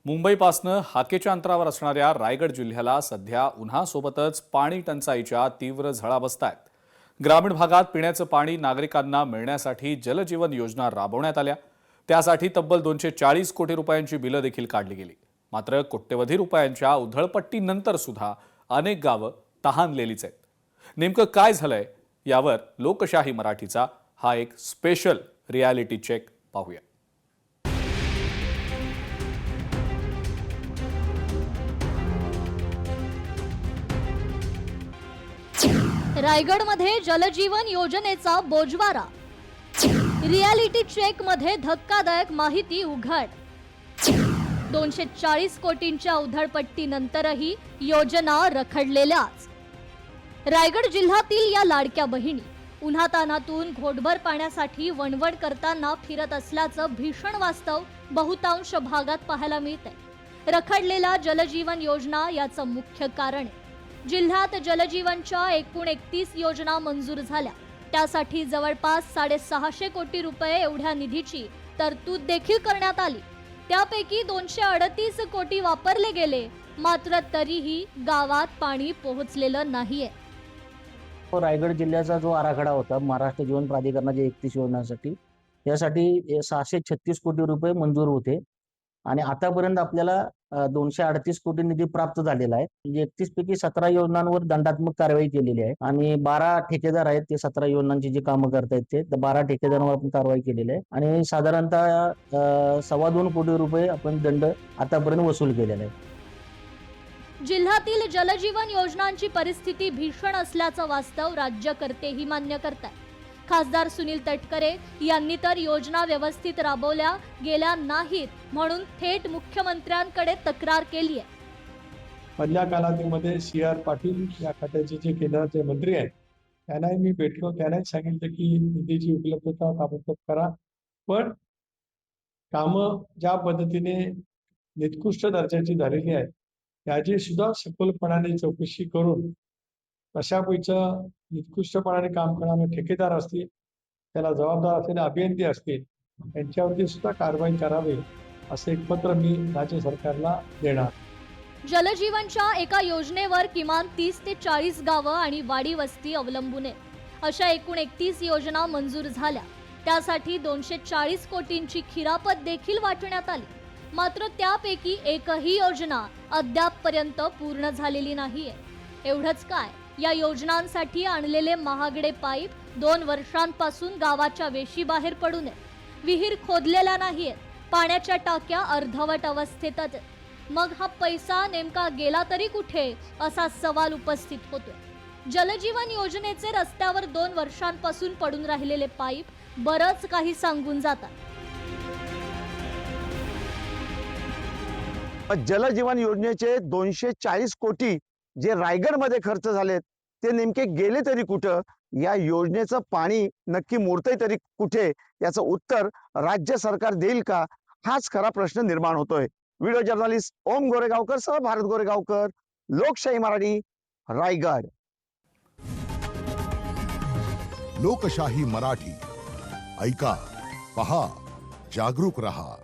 मुंबईपासनं हाकेच्या अंतरावर असणाऱ्या रायगड जिल्ह्याला सध्या उन्हासोबतच पाणी टंचाईच्या तीव्र झळा बसतायत। ग्रामीण भागात पिण्याचं पाणी नागरिकांना मिळण्यासाठी जलजीवन योजना राबवण्यात आल्या। त्यासाठी तब्बल 240 कोटी रुपयांची बिलं देखील काढली गेली। मात्र कोट्यवधी रुपयांच्या उधळपट्टीनंतर सुद्धा अनेक गावं तहानलेलीच आहेत। नेमकं काय झालंय यावर लोकशाही मराठीचा हा एक स्पेशल रियालिटी चेक पाहूया। रायगडमध्ये जलजीवन योजनेचा बोजवारा। रियालिटी चेक मध्ये धक्कादायक माहिती उघड। 240 कोटींच्या उधळपट्टीनंतरही योजना रखडलेल्याच। रायगड जिल्ह्यातील या लाडक्या बहिणी उन्हातानातून घोटभर पाण्यासाठी वणवण करताना फिरत असल्याचं भीषण वास्तव बहुतांश भागात पाहायला मिळतंय। रखडलेल्या जलजीवन योजना याचं मुख्य कारण आहे। जिल्ह्यात जलजीवनच्या एकूण 31 योजना मंजूर झाल्या। त्यासाठी जवळपास 650 कोटी रुपये एवढ्या निधीची तरतूद देखील करण्यात आली। त्यापैकी 238 कोटी वापरले गेले, मात्र तरीही गावात पाणी पोहोचलेलं नाहीये। रायगड जिल्ह्याचा जो आराखडा होता महाराष्ट्र जीवन प्राधिकरणाच्या 31 योजनांसाठी, यासाठी 636 कोटी रुपये मंजूर होते आणि आतापर्यंत आपल्याला 238 कोटी निधी प्राप्त झालेला आहे। म्हणजे 31 पैकी 17 योजनांवर दंडात्मक कारवाई केलेली आहे आणि 12 ठेकेदार आहेत ते 17 योजनांची जी कामं करतायत ते 12 ठेकेदारांवर आपण कारवाई केलेली आहे आणि साधारणतः 2.25 कोटी रुपये आपण दंड आतापर्यंत वसूल केलेला आहे। जिल्ह्यातील जलजीवन योजनांची परिस्थिती भीषण असल्याचं वास्तव राज्यकर्तेही मान्य करतात। खासदार सुनील तटकरे यांनी तर योजना व्यवस्थित राबवल्या गेल्या नाहीत म्हणून थेट मुख्यमंत्र्यांकडे तक्रार केली आहे। मधल्या कालावधीमध्ये CR पाटील या खात्याचे जे केंद्राचे मंत्री आहेत त्यांनाही मी भेटलो, त्यांनाही सांगितलं की निधीची उपलब्धता ताबडतोब करा, पण कामं ज्या पद्धतीने निकृष्ट दर्जाची झालेली आहेत त्याची सुद्धा सखोलपणाने चौकशी करून कशा पैचं निकृष्टपणाने काम करणारे ठेकेदार असतील, त्याला जबाबदार असलेले अभियंते असतील, यांच्यावरती सुद्धा कारवाई करावी असं एक पत्र मी राज्य सरकारला देणार। जलजीवनच्या एका योजनेवर किमान 30 ते 40 गावं आणि वाडी वस्ती अवलंबून आहेत। अशा एकूण 31 योजना मंजूर झाल्या। त्यासाठी 240 कोटींची खिरापत देखील वाटण्यात आली, मात्र त्यापैकी एकही योजना अद्यापपर्यंत पूर्ण झालेली नाहीये। एवढंच काय, या योजनांसाठी आणलेले महागडे पाईप 2 वर्षांपासून गावाच्या वेशीबाहेर पडून आहेत। विहीर खोदलेल्या नाहीयेत, पाण्याच्या टाक्या अर्धवट अवस्थेत आहेत। मग हा पैसा नेमका गेला तरी कुठे असा सवाल उपस्थित होतोय। जलजीवन योजनेचे रस्त्यावर 2 वर्षांपासून पडून राहिलेले पाईप बरंच काही सांगून जातात। जलजीवन योजनेचे 240 कोटी जे रायगडमध्ये खर्च झालेत ते नेमके गेले तरी कुठं, या योजनेचं पाणी नक्की मुरतंय तरी कुठे, याचं उत्तर राज्य सरकार देईल का, हाच खरा प्रश्न निर्माण होतोय। व्हिडिओ जर्नलिस्ट ओम गोरेगावकर सह भारत गोरेगावकर, लोकशाही मराठी, रायगड। लोकशाही मराठी ऐका, पहा, जागरूक रहा।